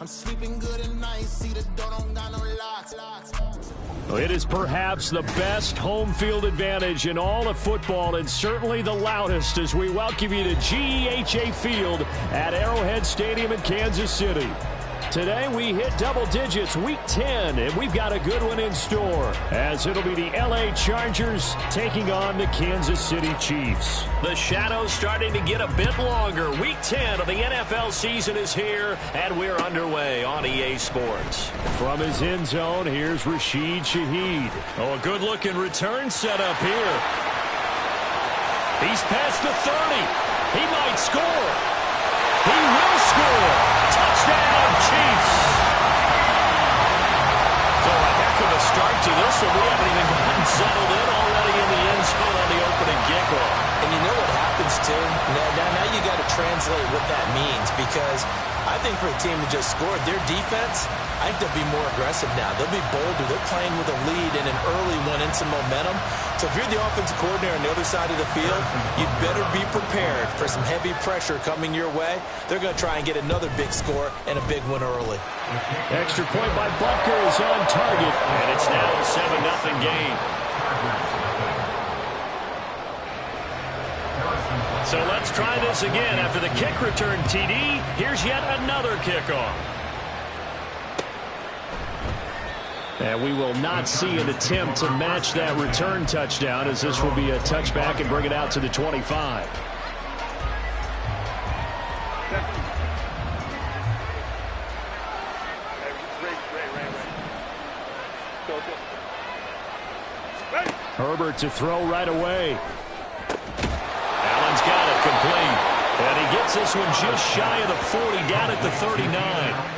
I'm sleeping good at night, see the door don't got no locks. It is perhaps the best home field advantage in all of football, and certainly the loudest, as we welcome you to GEHA Field at Arrowhead Stadium in Kansas City. Today we hit double digits, week 10, and we've got a good one in store, as it'll be the LA Chargers taking on the Kansas City Chiefs. The shadow's starting to get a bit longer. Week 10 of the NFL season is here, and we're underway on EA Sports. From his end zone, here's Rashid Shaheed. Oh, a good-looking return setup here. He's past the 30. He might score. He will score. Touchdown, Chiefs. So a heck of a start to this one. We haven't even gotten settled in already in the end zone on the opening kickoff. And you know what happens, too? Now you got to translate what that means, because I think for a team that just scored, their defense, I think they'll be more aggressive now. They'll be bolder. They're playing with a lead and an early one and some momentum. So if you're the offensive coordinator on the other side of the field, you'd better be prepared for some heavy pressure coming your way. They're going to try and get another big score and a big one early. Extra point by Butker is on target, and it's now a 7-0 game. So let's try this again. After the kick return TD, here's yet another kickoff. And we will not see an attempt to match that return touchdown, as this will be a touchback and bring it out to the 25. Herbert to throw right away. Allen's got it complete. And he gets this one just shy of the 40, down at the 39.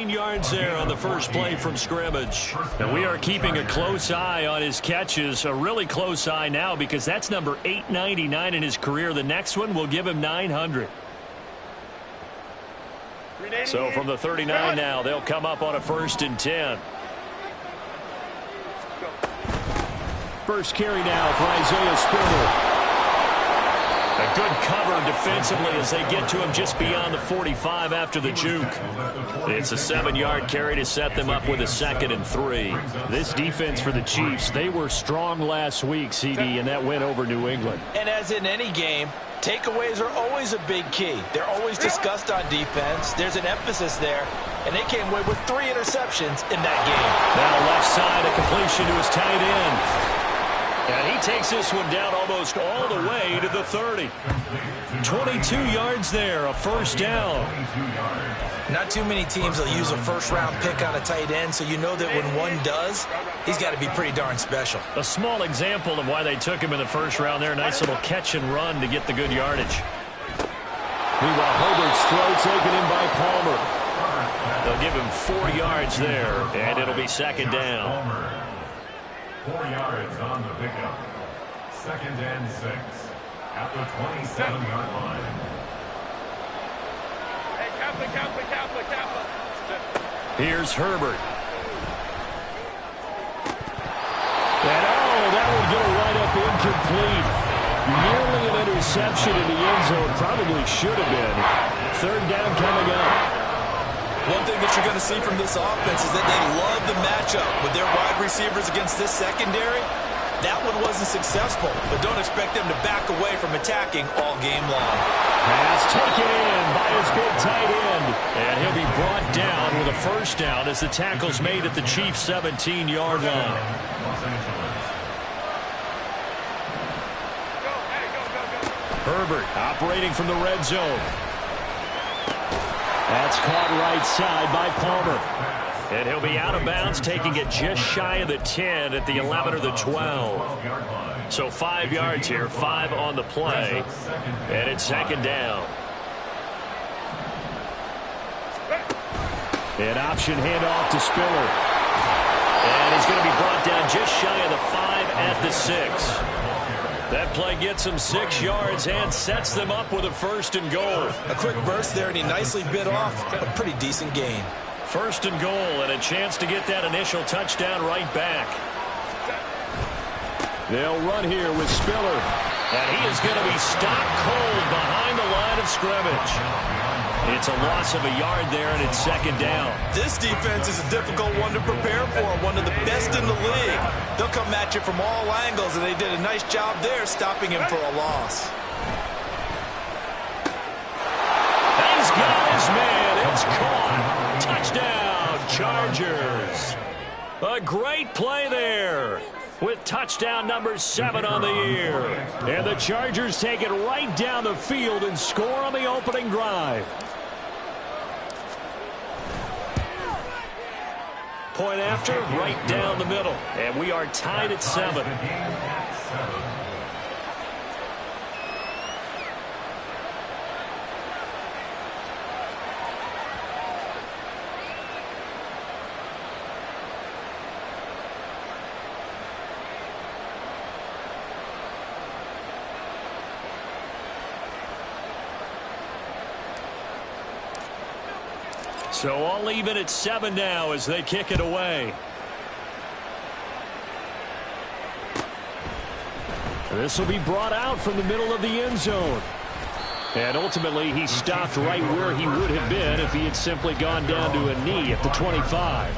Yards there on the first play from scrimmage. And we are keeping a close eye on his catches, a really close eye now, because that's number 899 in his career. The next one will give him 900. So from the 39 now, they'll come up on a 1st and 10. First carry now for Isaiah Spiller. A good cover defensively as they get to him just beyond the 45 after the juke. It's a 7-yard carry to set them up with a 2nd and 3. This defense for the Chiefs, they were strong last week, CD, and that win over New England. And as in any game, takeaways are always a big key. They're always discussed on defense. There's an emphasis there, and they came away with 3 interceptions in that game. Now left side, a completion to his tight end. And he takes this one down almost all the way to the 30. 22 yards there, a 1st down. Not too many teams will use a first-round pick on a tight end, so you know that when one does, he's got to be pretty darn special. A small example of why they took him in the 1st round there. Nice little catch and run to get the good yardage. Meanwhile, Herbert's throw taken in by Palmer. They'll give him 4 yards there, and it'll be 2nd down. 4 yards on the pickup. 2nd and 6 at the 27-yard line. Hey, Kaplan. Here's Herbert. And that would go right up incomplete. Nearly an interception in the end zone. Probably should have been. 3rd down coming up. One thing that you're going to see from this offense is that they love the matchup with their wide receivers against this secondary. That one wasn't successful, but don't expect them to back away from attacking all game long. Pass taken in by his big tight end. And he'll be brought down with a first down as the tackle's made at the Chiefs' 17-yard line. Herbert operating from the red zone. That's caught right side by Palmer. And he'll be out of bounds, taking it just shy of the 10 at the 11 or the 12. So 5 yards here, 5 on the play. And it's second down. An option handoff to Spiller. And he's going to be brought down just shy of the 5 at the 6. That play gets him 6 yards and sets them up with a first and goal. A quick burst there, and he nicely bit off a pretty decent gain. First and goal, and a chance to get that initial touchdown right back. They'll run here with Spiller. And he is going to be stopped cold behind the line of scrimmage. It's a loss of a yard there, and it's second down. This defense is a difficult one to prepare for, one of the best in the league. They'll come at you from all angles, and they did a nice job there stopping him for a loss. He's got his man. It's caught. Touchdown, Chargers. A great play there with touchdown number 7 on the year. And the Chargers take it right down the field and score on the opening drive. Point after, right down the middle. And we are tied at 7. So all even at 7 now as they kick it away. This will be brought out from the middle of the end zone. And ultimately he stopped right where he would have been if he had simply gone down to a knee at the 25.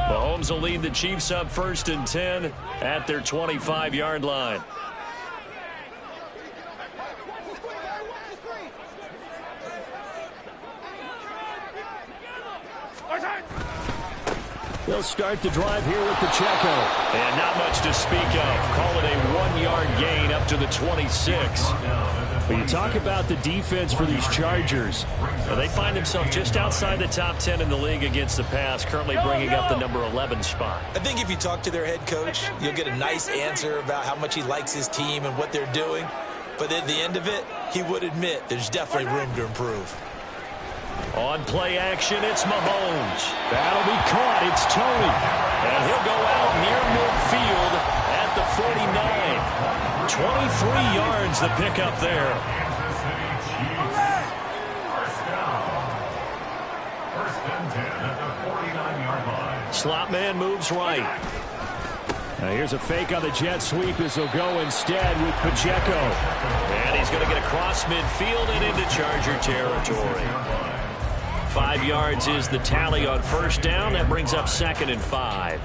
Mahomes will lead the Chiefs up 1st and 10 at their 25-yard line. They'll start the drive here with Pacheco. And not much to speak of. Call it a 1-yard gain up to the 26. When you talk about the defense for these Chargers, they find themselves just outside the top 10 in the league against the pass, currently bringing up the number 11 spot. I think if you talk to their head coach, you'll get a nice answer about how much he likes his team and what they're doing. But at the end of it, he would admit there's definitely room to improve. On play action, it's Mahomes. That'll be caught. It's Tony. And he'll go out near midfield at the 49. 23 yards the pickup there. First and 10 at the 49-yard line. Slot man moves right. Now here's a fake on the jet sweep as he'll go instead with Pacheco. And he's going to get across midfield and into Charger territory. 5 yards is the tally on first down. That brings up 2nd and 5.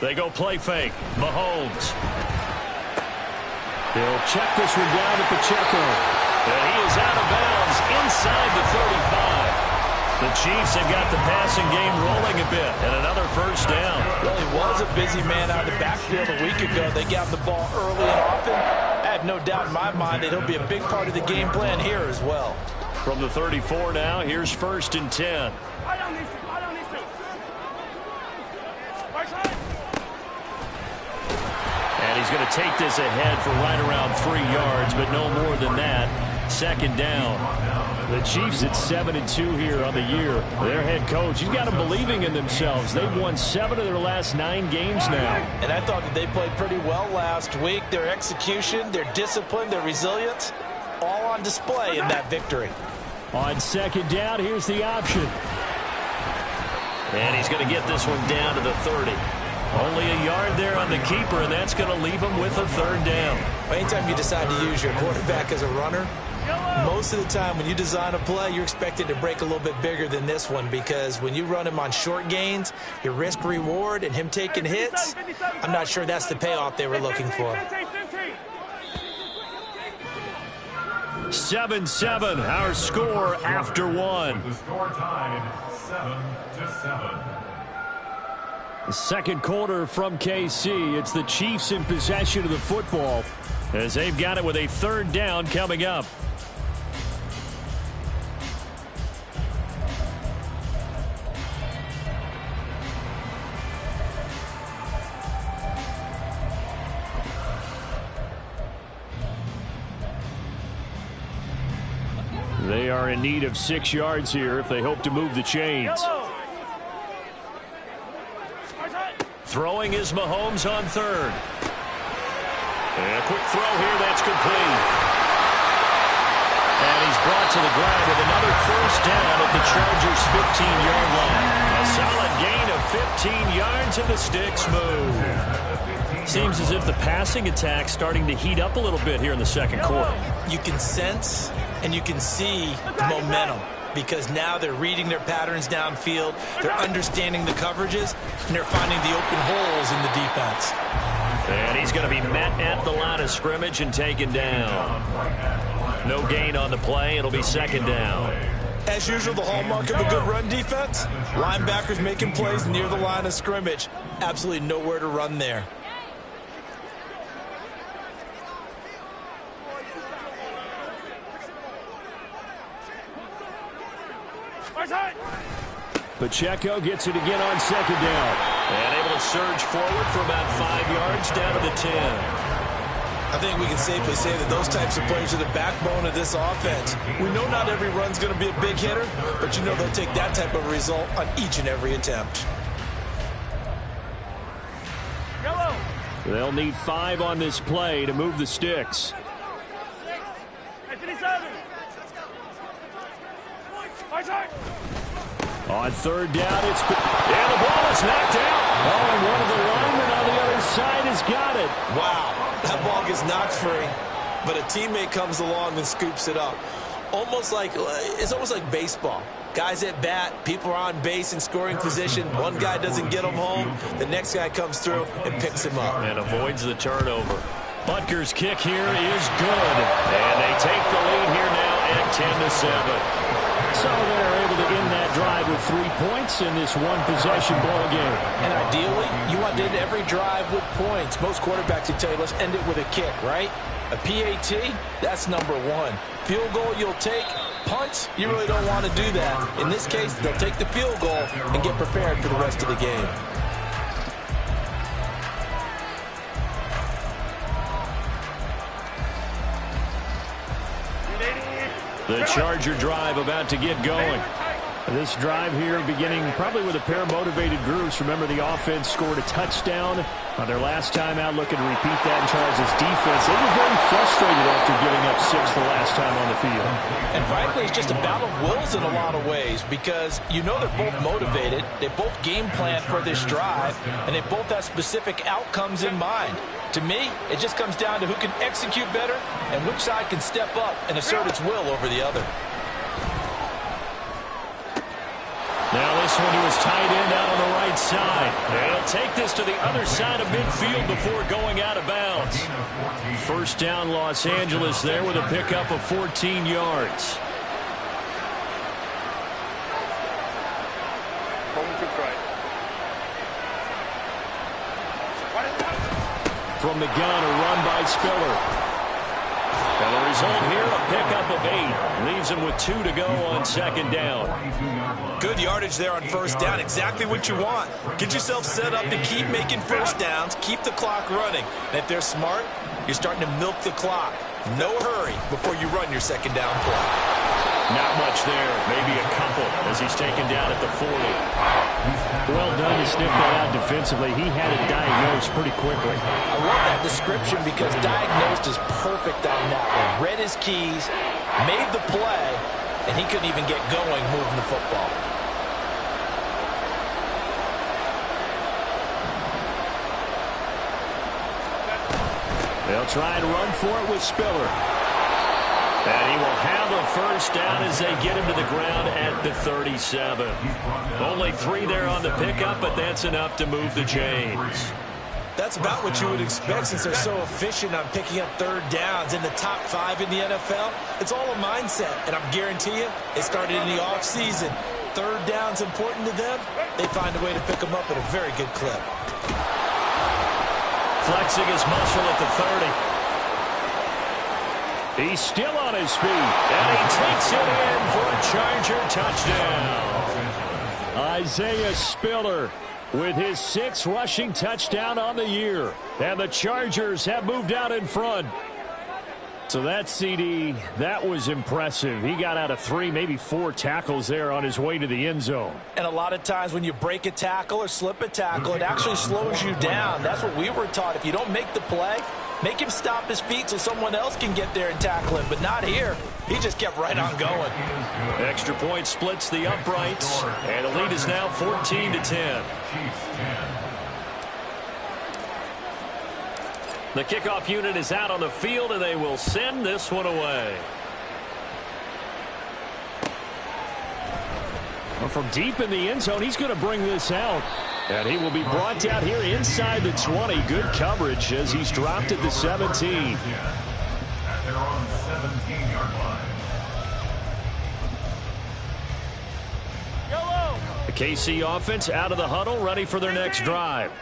They go play fake. Mahomes. He'll check this one down to Pacheco. And he is out of bounds inside the 35. The Chiefs have got the passing game rolling a bit, and another first down. Well, he was a busy man out of the backfield a week ago. They got the ball early and often. I have no doubt in my mind that he'll be a big part of the game plan here as well. From the 34 now, here's 1st and 10. And he's going to take this ahead for right around 3 yards, but no more than that. 2nd down. The Chiefs at 7-2 here on the year. Their head coach, he's got them believing in themselves. They've won 7 of their last 9 games now. And I thought that they played pretty well last week. Their execution, their discipline, their resilience, all on display in that victory. On second down, here's the option. And he's going to get this one down to the 30. Only a yard there on the keeper, and that's going to leave him with a third down. Anytime you decide to use your quarterback as a runner, most of the time when you design a play, you're expected to break a little bit bigger than this one, because when you run him on short gains, your risk-reward and him taking hits, I'm not sure that's the payoff they were looking for. 7-7, our score after one. The score tied 7-7. The second quarter from KC. It's the Chiefs in possession of the football as they've got it with a third down coming up. They are in need of 6 yards here if they hope to move the chains. Throwing is Mahomes on third. And a quick throw here, that's complete. And he's brought to the ground with another first down at the Chargers' 15-yard line. A solid gain of 15 yards, and the sticks move. Seems as if the passing attack's starting to heat up a little bit here in the second quarter. You can sense and you can see the momentum, because now they're reading their patterns downfield, they're understanding the coverages, and they're finding the open holes in the defense. And he's going to be met at the line of scrimmage and taken down. No gain on the play. It'll be second down. As usual, the hallmark of a good run defense, linebackers making plays near the line of scrimmage. Absolutely nowhere to run there. Pacheco gets it again on second down. And able to surge forward for about 5 yards down to the 10. I think we can safely say that those types of plays are the backbone of this offense. We know not every run's going to be a big hitter, but you know they'll take that type of result on each and every attempt. They'll need 5 on this play to move the sticks. On third down, it's... And the ball is knocked out. Oh, and one of the linemen on the other side has got it. Wow, that ball gets knocked free, but a teammate comes along and scoops it up. It's almost like baseball. Guys at bat, people are on base in scoring position. One guy doesn't get them home. The next guy comes through and picks him up. And avoids the turnover. Butker's kick here is good. And they take the lead here now at 10-7. So they're able to end that drive with 3 points in this one-possession ball game. And ideally, you want to end every drive with points. Most quarterbacks would tell you, let's end it with a kick, right? A PAT, that's number 1. Field goal you'll take. Punts, you really don't want to do that. In this case, they'll take the field goal and get prepared for the rest of the game. The Charger drive about to get going. This drive here beginning probably with a pair of motivated groups. Remember, the offense scored a touchdown on their last time out, looking to repeat that in Charles' defense. They were very frustrated after giving up 6 the last time on the field. And frankly, it's just a battle of wills in a lot of ways, because you know they're both motivated, they both game plan for this drive, and they both have specific outcomes in mind. To me, it just comes down to who can execute better and which side can step up and assert its will over the other. Now this one to his tight end out on the right side. They'll take this to the other side of midfield before going out of bounds. First down, Los Angeles there with a pickup of 14 yards. From the gun, a run by Spiller. And the result here, a pickup of 8. Leaves him with 2 to go on second down. Good yardage there on first down. Exactly what you want. Get yourself set up to keep making first downs, keep the clock running. And if they're smart, you're starting to milk the clock. No hurry before you run your second down play. Not much there, maybe a couple as he's taken down at the 40. Well done to sniff that out defensively. He had it diagnosed pretty quickly. I love that description because diagnosed is perfect on that one. Read his keys, made the play, and he couldn't even get going moving the football. They'll try and run for it with Spiller. And he will have a first down as they get him to the ground at the 37. Only 3 there on the pickup, but that's enough to move the chains. That's about what you would expect since they're so efficient on picking up third downs in the top 5 in the NFL. It's all a mindset, and I guarantee you, it started in the offseason. Third down's important to them. They find a way to pick them up at a very good clip. Flexing his muscle at the 30. He's still on his feet, and he takes it in for a Charger touchdown. Isaiah Spiller with his 6th rushing touchdown on the year. And the Chargers have moved out in front. So that CD, that was impressive. He got out of 3, maybe 4 tackles there on his way to the end zone. And a lot of times when you break a tackle or slip a tackle, it actually slows you down. That's what we were taught. If you don't make the play, make him stop his feet so someone else can get there and tackle him. But not here. He just kept right on going. Extra point splits the uprights, and the lead is now 14-10. The kickoff unit is out on the field, and they will send this one away. Well, from deep in the end zone, he's going to bring this out. And he will be brought down here inside the 20. Good coverage as he's dropped at the 17. At their own 17-yard line. The KC offense out of the huddle, ready for their next drive.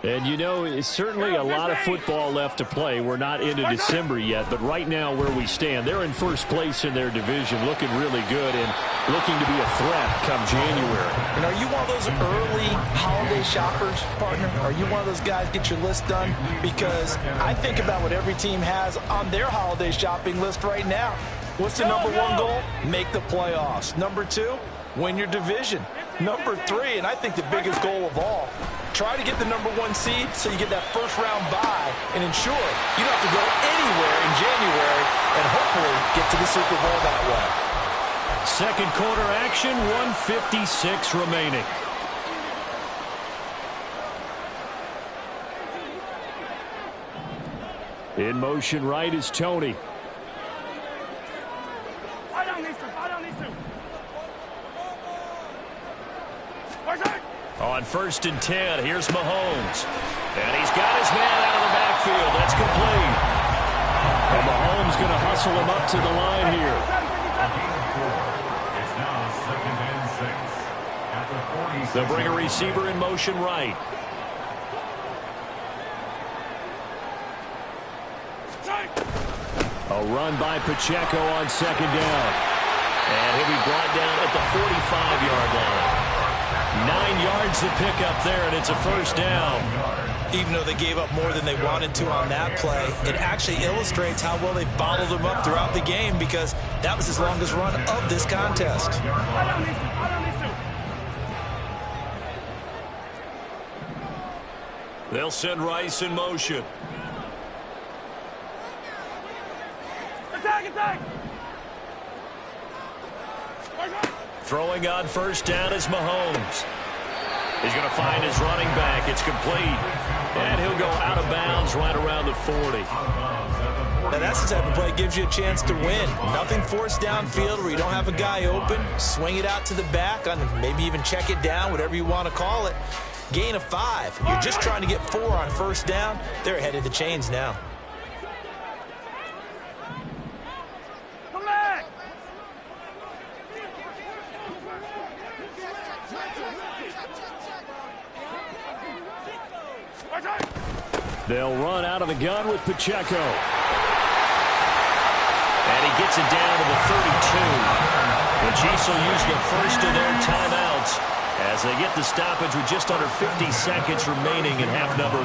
And, you know, it's certainly a lot of football left to play. We're not into December yet, but right now where we stand, they're in first place in their division, looking really good and looking to be a threat come January. And are you one of those early holiday shoppers, partner? Are you one of those guys get your list done? Because I think about what every team has on their holiday shopping list right now. What's the number 1 goal? Make the playoffs. Number 2, win your division. Number 3, and I think the biggest goal of all, try to get the number 1 seed so you get that first-round bye and ensure you don't have to go anywhere in January and hopefully get to the Super Bowl that way. Second quarter action, 1:56 remaining. In motion right is Tony. On 1st and 10, here's Mahomes. And he's got his man out of the backfield. That's complete. And Mahomes going to hustle him up to the line here. It's now 2nd and 6. At the 46. They'll bring a receiver in motion right. A run by Pacheco on 2nd down. And he'll be brought down at the 45-yard line. 9 yards to pick up there, and it's a first down. Even though they gave up more than they wanted to on that play, it actually illustrates how well they bottled them up throughout the game because that was his longest run of this contest. They'll send Rice in motion. Attack! Throwing on first down is Mahomes. He's going to find his running back. It's complete. And he'll go out of bounds right around the 40. Now that's the type of play that gives you a chance to win. Nothing forced downfield where you don't have a guy open. Swing it out to the back, maybe even check it down, whatever you want to call it. Gain of 5. You're just trying to get 4 on first down. They're ahead of the chains now. They'll run out of the gun with Pacheco. And he gets it down to the 32. The Chiefs will use the first of their timeouts as they get the stoppage with just under 50 seconds remaining in half number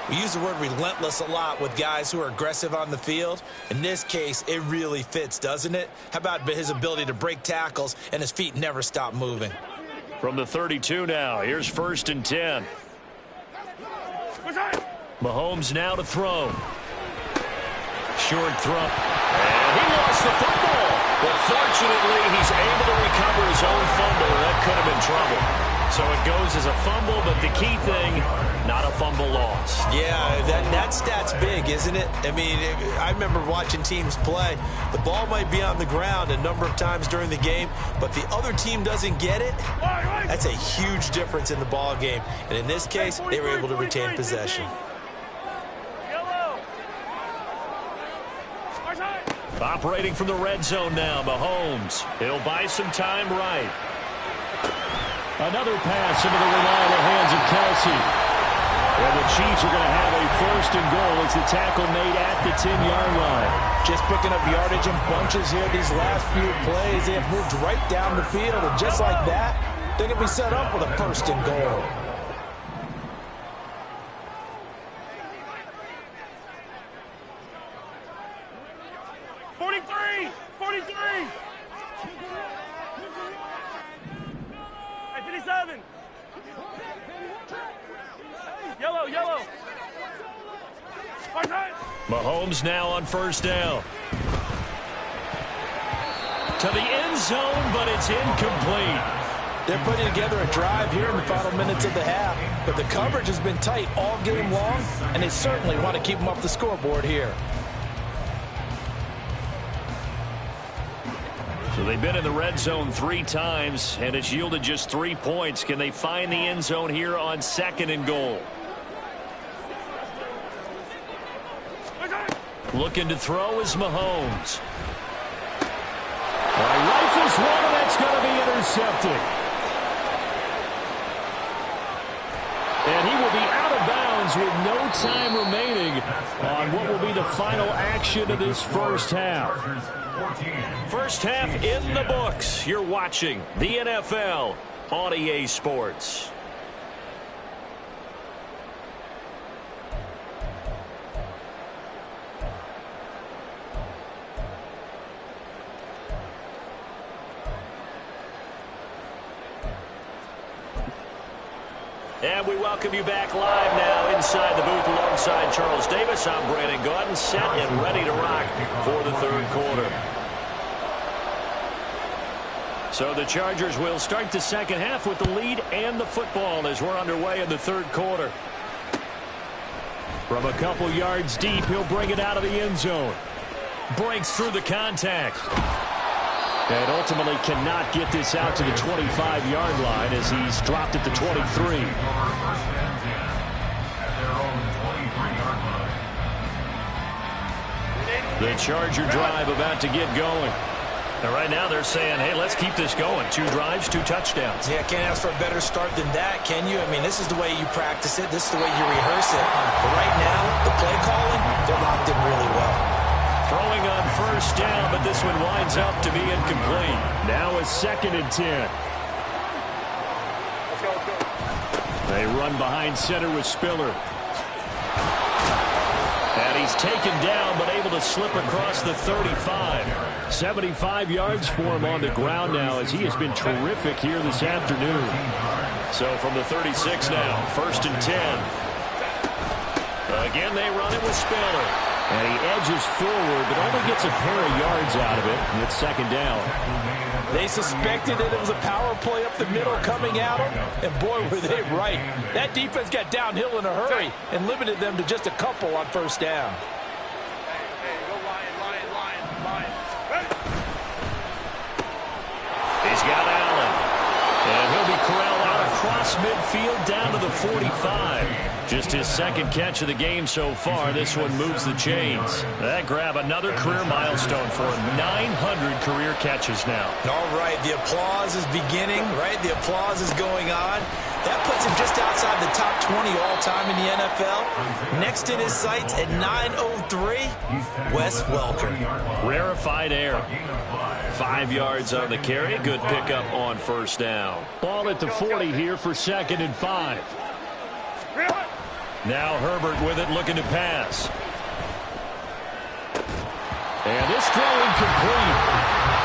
1. We use the word relentless a lot with guys who are aggressive on the field. In this case, it really fits, doesn't it? How about his ability to break tackles and his feet never stop moving? From the 32 now, here's 1st and 10. Mahomes now to throw. short throw. And he lost the football. But fortunately, he's able to recover his own fumble, and that could have been trouble. So it goes as a fumble, but the key thing, not a fumble loss. Yeah, that stat's big, isn't it? I mean, I remember watching teams play. The ball might be on the ground a number of times during the game, but the other team doesn't get it. That's a huge difference in the ball game. And in this case, they were able to retain possession. Operating from the red zone now, Mahomes. He'll buy some time right. Another pass into the reliable hands of Kelsey. And the Chiefs are going to have a 1st and goal as the tackle made at the 10-yard line. Just picking up yardage in bunches here these last few plays. They have moved right down the field, and just like that, they're going to be set up with a 1st and goal. Yellow. Mahomes now on 1st down. To the end zone, but it's incomplete. They're putting together a drive here in the final minutes of the half, but the coverage has been tight all game long, and they certainly want to keep them off the scoreboard here. So they've been in the red zone 3 times, and it's yielded just 3 points. Can they find the end zone here on 2nd and goal? Looking to throw is Mahomes. Rifles one, and that's going to be intercepted. And he will be out of bounds with no time remaining on what will be the final action of this first half. First half in the books. You're watching the NFL on EA Sports. And we welcome you back live now inside the booth alongside Charles Davis. I'm Brandon Gaudin, set and ready to rock for the 3rd quarter. So the Chargers will start the 2nd half with the lead and the football as we're underway in the 3rd quarter. From a couple yards deep, he'll bring it out of the end zone. Breaks through the contact. And ultimately cannot get this out to the 25-yard line as he's dropped at the 23. The Charger drive about to get going. And right now they're saying, hey, let's keep this going. 2 drives, 2 touchdowns. Yeah, can't ask for a better start than that, can you? I mean, this is the way you practice it. This is the way you rehearse it. But right now, the play calling, they're locked in really well. Throwing on 1st down, but this one winds up to be incomplete. Now a 2nd and 10. They run behind center with Spiller. And he's taken down, but able to slip across the 35. 75 yards for him on the ground now, as he has been terrific here this afternoon. So from the 36 now, 1st and 10. Again, they run it with Spiller. And he edges forward, but only gets a pair of yards out of it, and it's 2nd down. They suspected that it was a power play up the middle coming at them, and boy, were they right. That defense got downhill in a hurry and limited them to just a couple on 1st down. He's got Allen, and he'll be corralled out across midfield down to the 45. Just his 2nd catch of the game so far. This one moves the chains. That grab another career milestone for him. 900 career catches now. All right, the applause is beginning, right? The applause is going on. That puts him just outside the top 20 all-time in the NFL. Next in his sights at 903, Wes Welker. Rarefied air. 5 yards on the carry. Good pickup on 1st down. Ball at the 40 here for 2nd and 5. Now Herbert with it, looking to pass. And this throw incomplete.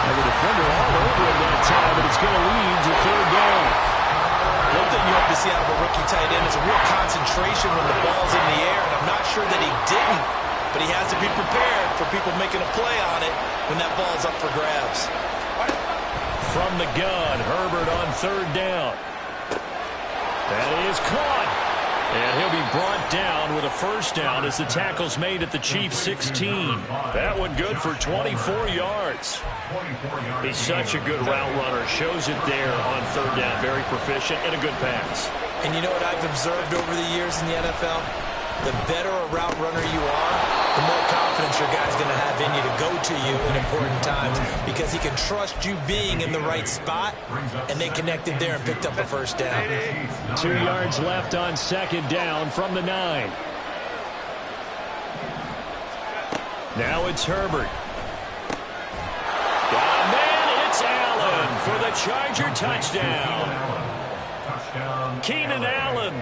And the defender all over him that time, but it's going to lead to 3rd down. One thing you have to see out of a rookie tight end is a real concentration when the ball's in the air, and I'm not sure that he didn't but he has to be prepared for people making a play on it when that ball's up for grabs. From the gun, Herbert on third down. That is caught. And he'll be brought down with a first down as the tackle's made at the Chiefs' 16. That one good for 24 yards. He's such a good route runner. Shows it there on third down. Very proficient and a good pass. And you know what I've observed over the years in the NFL? The better a route runner you are, the more confidence your guy's going to have in you to go to you in important times because he can trust you being in the right spot, and they connected there and picked up a first down. 2 yards left on second down from the 9. Now it's Herbert. Got a man, it's Allen for the Charger touchdown. Keenan Allen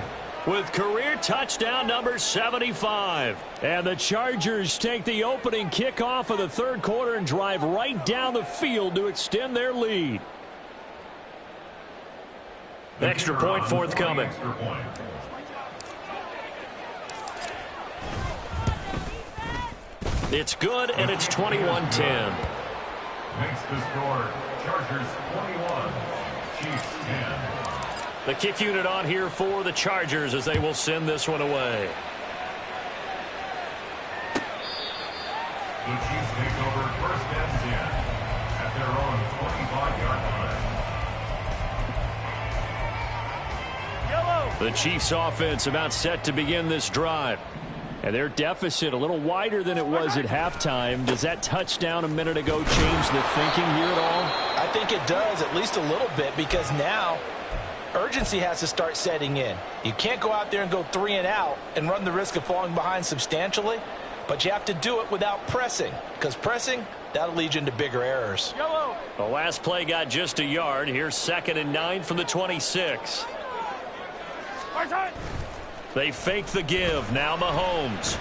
with career touchdown number 75. And the Chargers take the opening kickoff of the third quarter and drive right down the field to extend their lead. Extra point forthcoming. It's good, and it's 21-10. Makes the score Chargers 21, Chiefs 10. The kick unit on here for the Chargers as they will send this one away. The Chiefs take over first and 10 at their own 25-yard line. The Chiefs offense about set to begin this drive. And their deficit a little wider than it was at halftime. Does that touchdown a minute ago change the thinking here at all? I think it does, at least a little bit, because now urgency has to start setting in. You can't go out there and go 3 and out and run the risk of falling behind substantially, but you have to do it without pressing, because pressing, that'll lead you into bigger errors. The last play got just a yard. Here's 2nd and 9 from the 26. They fake the give. Now Mahomes.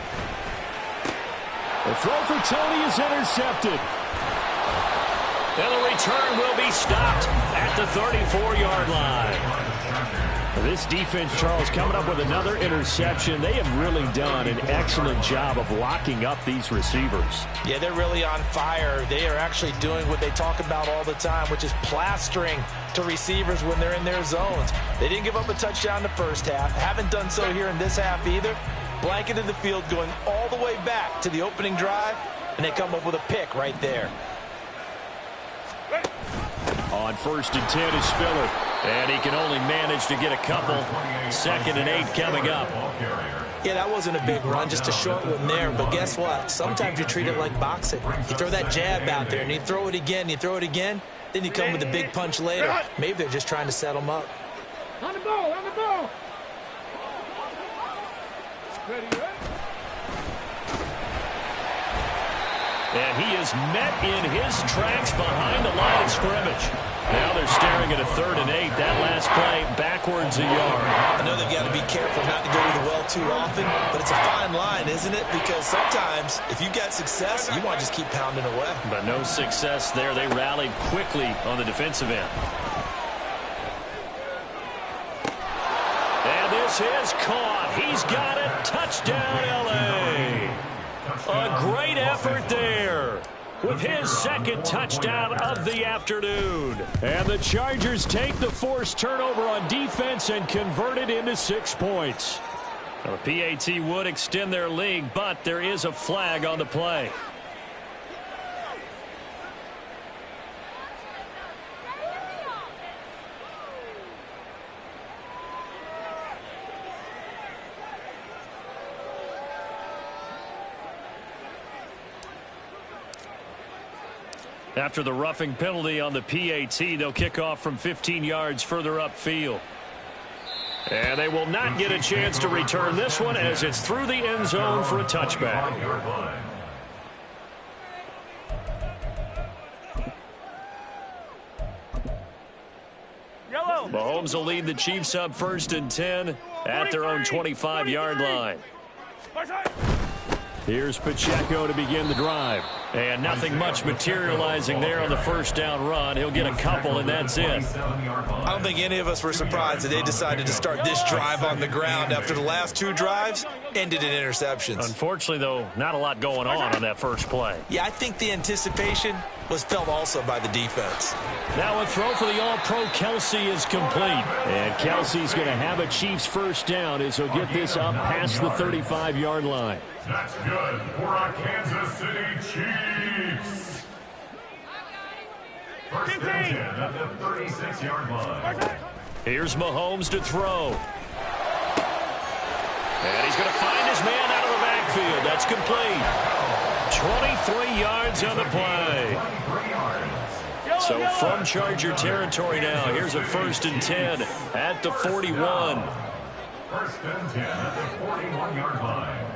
The throw for Tony is intercepted. And the return will be stopped at the 34-yard line. This defense, Charles, coming up with another interception. They have really done an excellent job of locking up these receivers. Yeah, they're really on fire. They are actually doing what they talk about all the time, which is plastering to receivers when they're in their zones. They didn't give up a touchdown in the first half. Haven't done so here in this half either. Blanketed the field going all the way back to the opening drive, and they come up with a pick right there. On 1st and 10 is Spiller. And he can only manage to get a couple. 2nd and 8 coming up. Yeah, that wasn't a big run, just a short one there. But guess what? Sometimes you treat it like boxing. You throw that jab out there, and you throw it again, you throw it again. Then you come with a big punch later. Maybe they're just trying to set them up. On the ball, on the ball. Ready, ready. And he is met in his tracks behind the line of scrimmage. Now they're staring at a 3rd and 8. That last play backwards a yard. I know they've got to be careful not to go to the well too often, but it's a fine line, isn't it? Because sometimes if you've got success, you want to just keep pounding away. But no success there. They rallied quickly on the defensive end. And this is caught. He's got it. Touchdown, L.A. A great effort there with his 2nd touchdown of the afternoon. And the Chargers take the forced turnover on defense and convert it into 6 points. Now, the PAT would extend their lead, but there is a flag on the play. After the roughing penalty on the PAT, they'll kick off from 15 yards further upfield. And they will not get a chance to return this one as it's through the end zone for a touchback. Yellow. Mahomes will lead the Chiefs up 1st and 10 at their own 25-yard line. Here's Pacheco to begin the drive. And nothing much materializing there on the first down run. He'll get a couple, and that's it. I don't think any of us were surprised that they decided to start this drive on the ground after the last 2 drives ended in interceptions. Unfortunately, though, not a lot going on that first play. Yeah, I think the anticipation was felt also by the defense. Now a throw for the All-Pro Kelce is complete. And Kelce's going to have a Chiefs first down as he'll get this up past the 35-yard line. That's good for our Kansas City Chiefs. First and 10 at the 36-yard line. Here's Mahomes to throw. And he's going to find his man out of the backfield. That's complete. 23 yards on the play. So from Charger territory now, here's a first and 10 at the 41. First and 10 at the 41-yard line.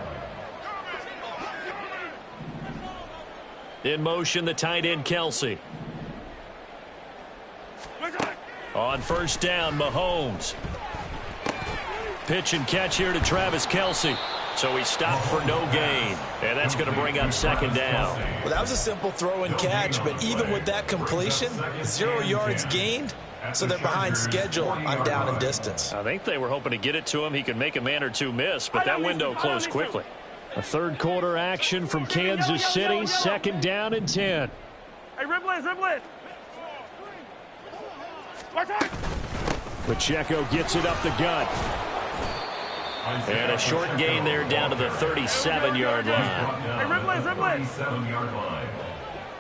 In motion, the tight end, Kelce. On first down, Mahomes. Pitch and catch here to Travis Kelce. So he stopped for no gain. And that's going to bring up second down. Well, that was a simple throw and catch, but even with that completion, 0 yards gained, so they're behind schedule on down and distance. I think they were hoping to get it to him. He could make a man or two miss, but that window closed quickly. A third quarter action from Kansas City. Second down and 10. Hey, Riblett. Pacheco gets it up the gut. And a short gain there down to the 37-yard line. Hey, Riblett. 37-yard line.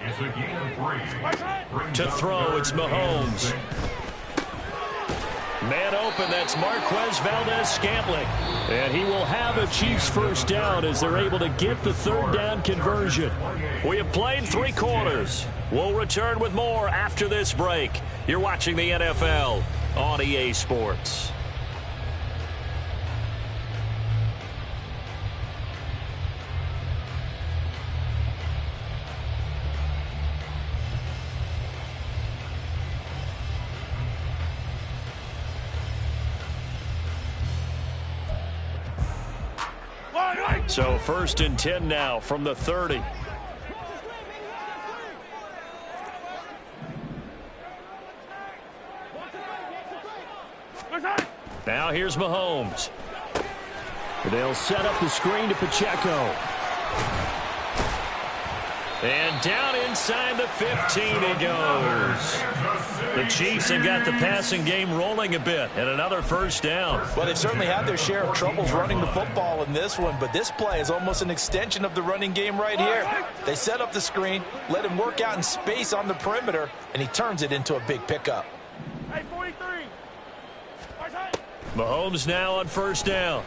It's a gain of 3. To throw, it's Mahomes. Man open, that's Marquez Valdez-Scantling. And he will have a Chiefs first down as they're able to get the third down conversion. We have played 3 quarters. We'll return with more after this break. You're watching the NFL on EA Sports. So first and 10 now from the 30. Now here's Mahomes. They'll set up the screen to Pacheco. And down inside the 15 he goes. The Chiefs have got the passing game rolling a bit, and another first down. Well, they've certainly had their share of troubles running the football in this one, but this play is almost an extension of the running game right here. They set up the screen, let him work out in space on the perimeter, and he turns it into a big pickup. Hey, 43. Mahomes now on first down.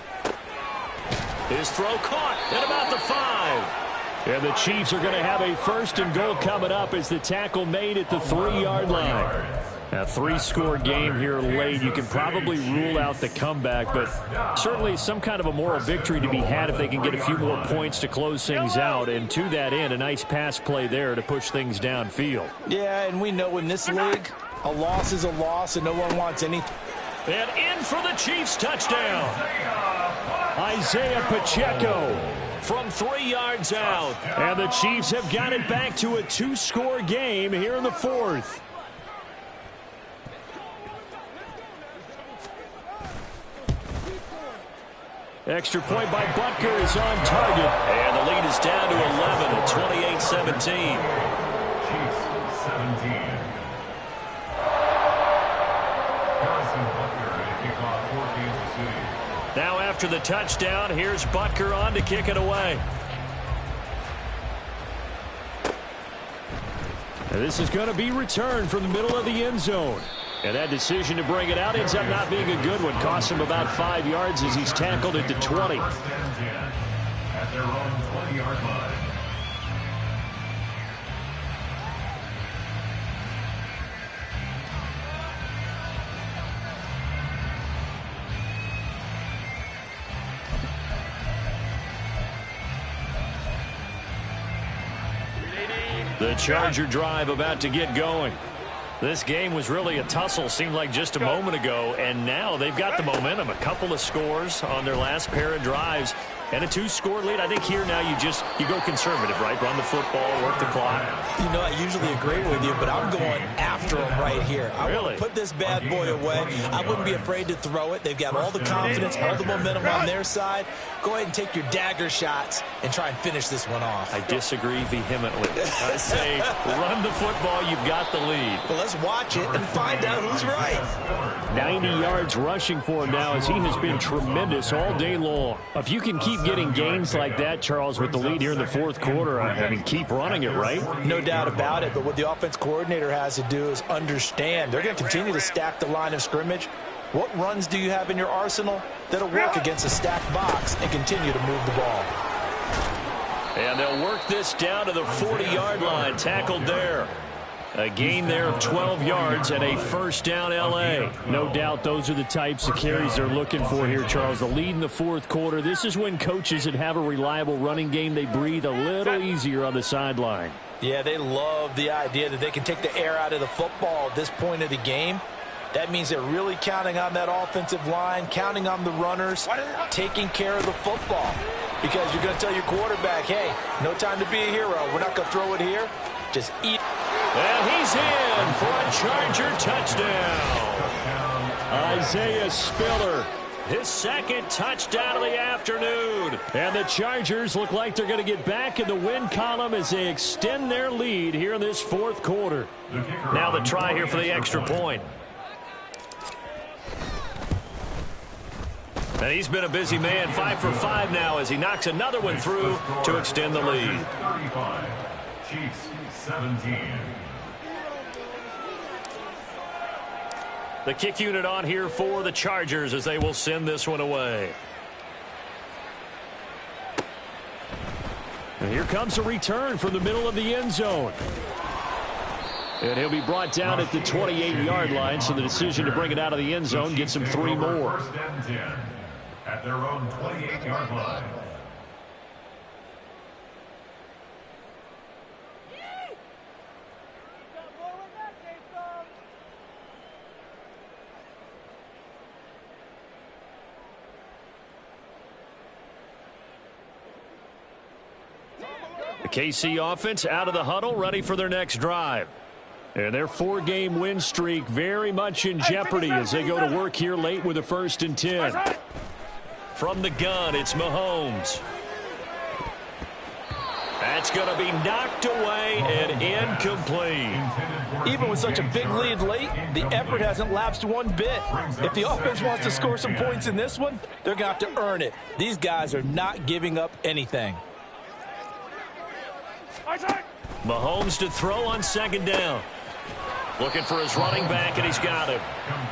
His throw caught at about the 5. And the Chiefs are going to have a first and goal coming up as the tackle made at the 3-yard line. A 3-score game here late. You can probably rule out the comeback, but certainly some kind of a moral victory to be had if they can get a few more points to close things out. And to that end, a nice pass play there to push things downfield. Yeah, and we know in this league, a loss is a loss, and no one wants anything. And in for the Chiefs touchdown. Isaiah Pacheco from 3 yards out. And the Chiefs have got it back to a 2-score game here in the 4th. Extra point by Butker is on target. And the lead is down to 11 at 28-17. Chiefs 17. Now after the touchdown, here's Butker on to kick it away. And this is going to be returned from the middle of the end zone. And that decision to bring it out ends up not being a good one. Costs him about 5 yards as he's tackled at the 20. At their own 20-yard line. The Charger drive about to get going. This game was really a tussle, seemed like just a moment ago, and now they've got the momentum. A couple of scores on their last pair of drives. and a 2-score lead. I think here now you go conservative, right? Run the football, work the clock. You know, I usually agree with you, but I'm going after them right here. I want to put this bad boy away. I wouldn't be afraid to throw it. They've got all the confidence, all the momentum on their side. Go ahead and take your dagger shots and try and finish this one off. I disagree vehemently. I say run the football. You've got the lead. Well, let's watch it and find out who's right. 90 yards rushing for him now as he has been tremendous all day long. If you can keep getting gains like that, Charles, with the lead here in the fourth quarter, I mean, keep running it, right? No doubt about it, but what the offense coordinator has to do is understand. They're going to continue to stack the line of scrimmage. What runs do you have in your arsenal that'll work against a stacked box and continue to move the ball? And they'll work this down to the 40-yard line, tackled there. A gain there of 12 yards and a first down L.A. No doubt those are the types of carries they're looking for here, Charles. The lead in the fourth quarter. This is when coaches that have a reliable running game, they breathe a little easier on the sideline. Yeah, they love the idea that they can take the air out of the football at this point of the game. That means they're really counting on that offensive line, counting on the runners, taking care of the football. Because you're going to tell your quarterback, hey, no time to be a hero. We're not going to throw it here. Just eat. And he's in for a Charger touchdown. Isaiah Spiller, his second touchdown of the afternoon. And the Chargers look like they're going to get back in the win column as they extend their lead here in this fourth quarter. Now the try here for the extra point. And he's been a busy man, 5 for 5 now as he knocks another one through to extend the lead. 35, Chiefs 17. The kick unit on here for the Chargers as they will send this one away. And here comes a return from the middle of the end zone. And he'll be brought down at the 28-yard line, so the decision to bring it out of the end zone gets him 3 more. First and 10 at their own 28-yard line. The KC offense out of the huddle, ready for their next drive. And their 4-game win streak very much in jeopardy as they go to work here late with a 1st and 10. From the gun, it's Mahomes. That's going to be knocked away and incomplete. Even with such a big lead late, the effort hasn't lapsed one bit. If the offense wants to score some points in this one, they're going to have to earn it. These guys are not giving up anything. Mahomes to throw on 2nd down. Looking for his running back, and he's got him.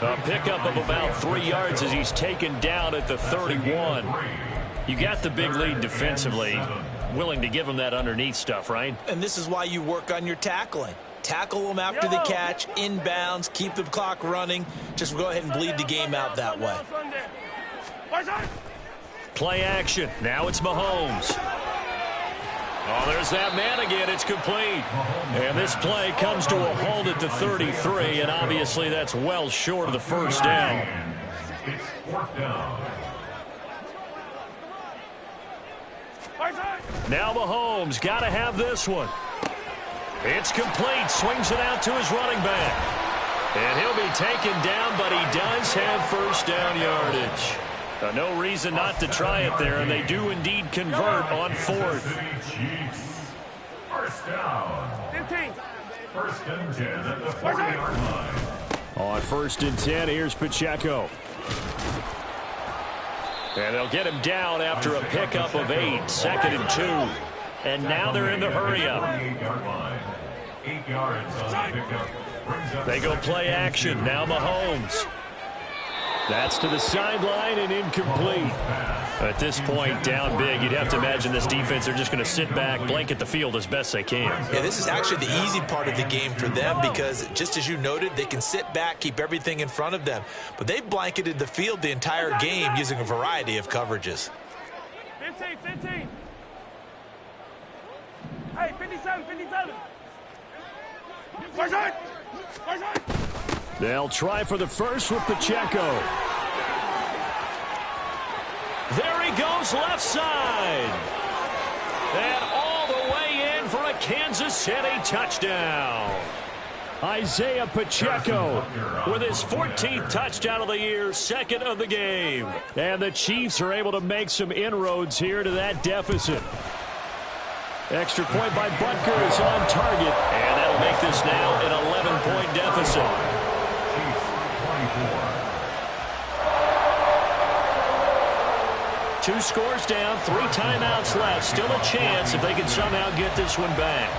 A pickup of about 3 yards as he's taken down at the 31. You got the big lead defensively. Willing to give him that underneath stuff, right? And this is why you work on your tackling. Tackle them after the catch, inbounds, keep the clock running. Just go ahead and bleed the game out that way. Play action. Now it's Mahomes. Oh, there's that man again. It's complete. And this play comes to a halt at the 33, and obviously that's well short of the first down. It's 4th down. Now Mahomes got to have this one. It's complete. Swings it out to his running back. And he'll be taken down, but he does have first down yardage. No reason not to try it there, and they do indeed convert on 4th. First down. 15. 1st and 10 at the 40-yard line. On 1st and 10, here's Pacheco. And they'll get him down after a pickup of 8, 2nd and 2. And now they're in the hurry-up. 48-yard line. 8 yards on the pickup. They go play action. Now Mahomes. That's to the sideline and incomplete. At this point, down big, you'd have to imagine this defense are just going to sit back, blanket the field as best they can. Yeah, this is actually the easy part of the game for them because, just as you noted, they can sit back, keep everything in front of them. But they've blanketed the field the entire game using a variety of coverages. 15. Hey, 57. They'll try for the first with Pacheco. There he goes left side. And all the way in for a Kansas City touchdown. Isaiah Pacheco with his 14th touchdown of the year, second of the game. And the Chiefs are able to make some inroads here to that deficit. Extra point by Butker is on target. And that'll make this now an 11-point deficit. Chiefs 24. 2 scores down, 3 timeouts left. Still a chance if they can somehow get this one back.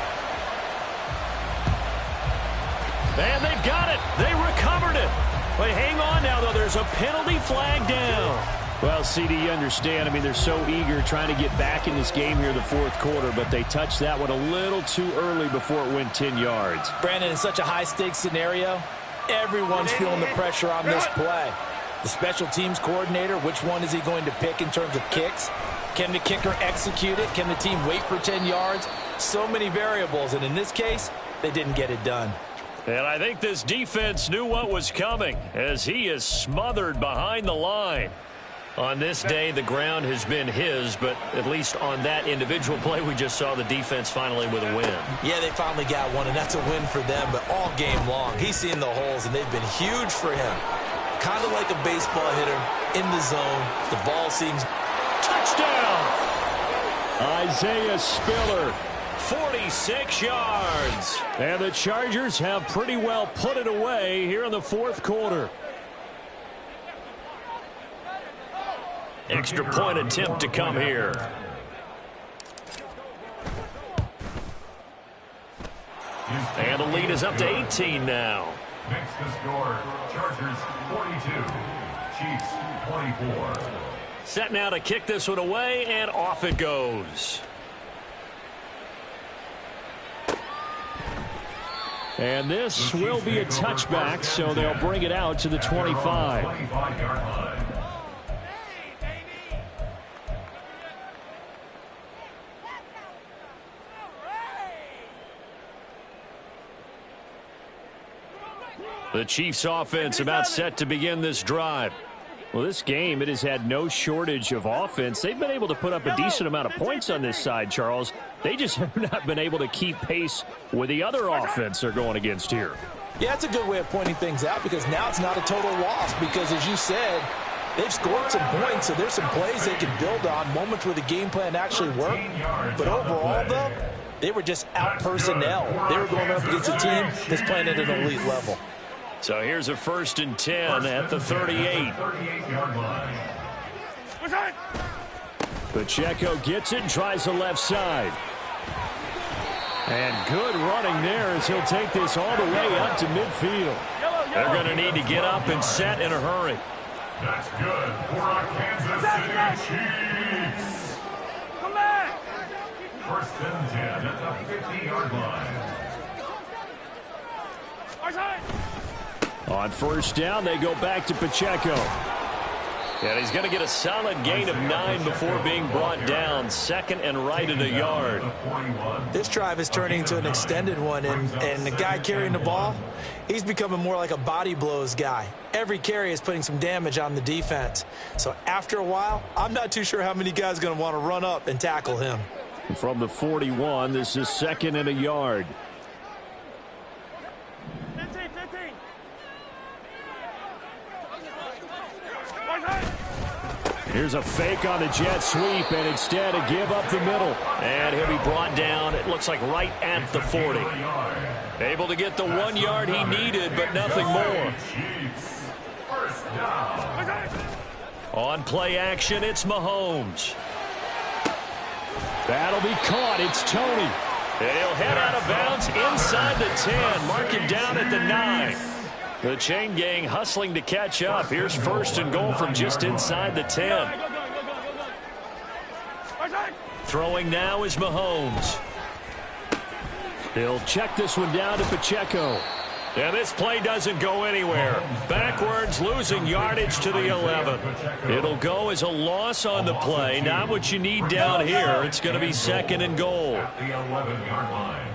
And they've got it. They recovered it. But hang on now, though. There's a penalty flag down. Well, CD, you understand. I mean, they're so eager trying to get back in this game here in the fourth quarter, but they touched that one a little too early before it went 10 yards. Brandon, in such a high-stakes scenario, everyone's feeling the pressure on this play. The special teams coordinator, which one is he going to pick in terms of kicks? Can the kicker execute it? Can the team wait for 10 yards? So many variables, and in this case, they didn't get it done. And I think this defense knew what was coming as he is smothered behind the line. On this day, the ground has been his, but at least on that individual play, we just saw the defense finally with a win. Yeah, they finally got one, and that's a win for them, but all game long, he's seen the holes, and they've been huge for him. Kind of like a baseball hitter in the zone. The ball seems... Touchdown! Isaiah Spiller. 46 yards. And the Chargers have pretty well put it away here in the fourth quarter. Extra point attempt to come here. And the lead is up to 18 now. Next to score, Chargers 42, Chiefs 24. Set now to kick this one away, and off it goes. And this will be a touchback, so they'll bring it out to the 25. 25-yard line. The Chiefs offense about set to begin this drive. Well, this game, it has had no shortage of offense. They've been able to put up a decent amount of points on this side, Charles. They just have not been able to keep pace with the other offense they're going against here. Yeah, it's a good way of pointing things out because now it's not a total loss because, as you said, they've scored some points, so there's some plays they can build on, moments where the game plan actually worked. But overall, though, they were just out personnel. They were going up against a team that's playing at an elite level. So here's a 1st and 10 at the 38. 38-yard line. Pacheco gets it and tries the left side. And good running there as he'll take this all the way up to midfield. They're going to need to get up and set in a hurry. That's good for our Kansas City Chiefs. Come back. 1st and 10 at the 50-yard line. On 1st down, they go back to Pacheco. And he's going to get a solid gain of 9 before being brought down. 2nd and right at a yard. This drive is turning into an extended one, and the guy carrying the ball, he's becoming more like a body blows guy. Every carry is putting some damage on the defense. So after a while, I'm not too sure how many guys are going to want to run up and tackle him. From the 41, this is 2nd and a yard. 15. Here's a fake on the jet sweep, and instead a give up the middle. And he'll be brought down, it looks like right at the 40. Able to get the 1 yard he needed, but nothing more. On play action, it's Mahomes. That'll be caught. It's Tony. And he'll head out of bounds inside the 10. Mark him down at the 9. The chain gang hustling to catch up. Here's 1st and goal from just inside the 10. Throwing now is Mahomes. He'll check this one down to Pacheco. And this play doesn't go anywhere. Backwards, losing yardage to the 11. It'll go as a loss on the play. Not what you need down here. It's going to be 2nd and goal. At the 11-yard line.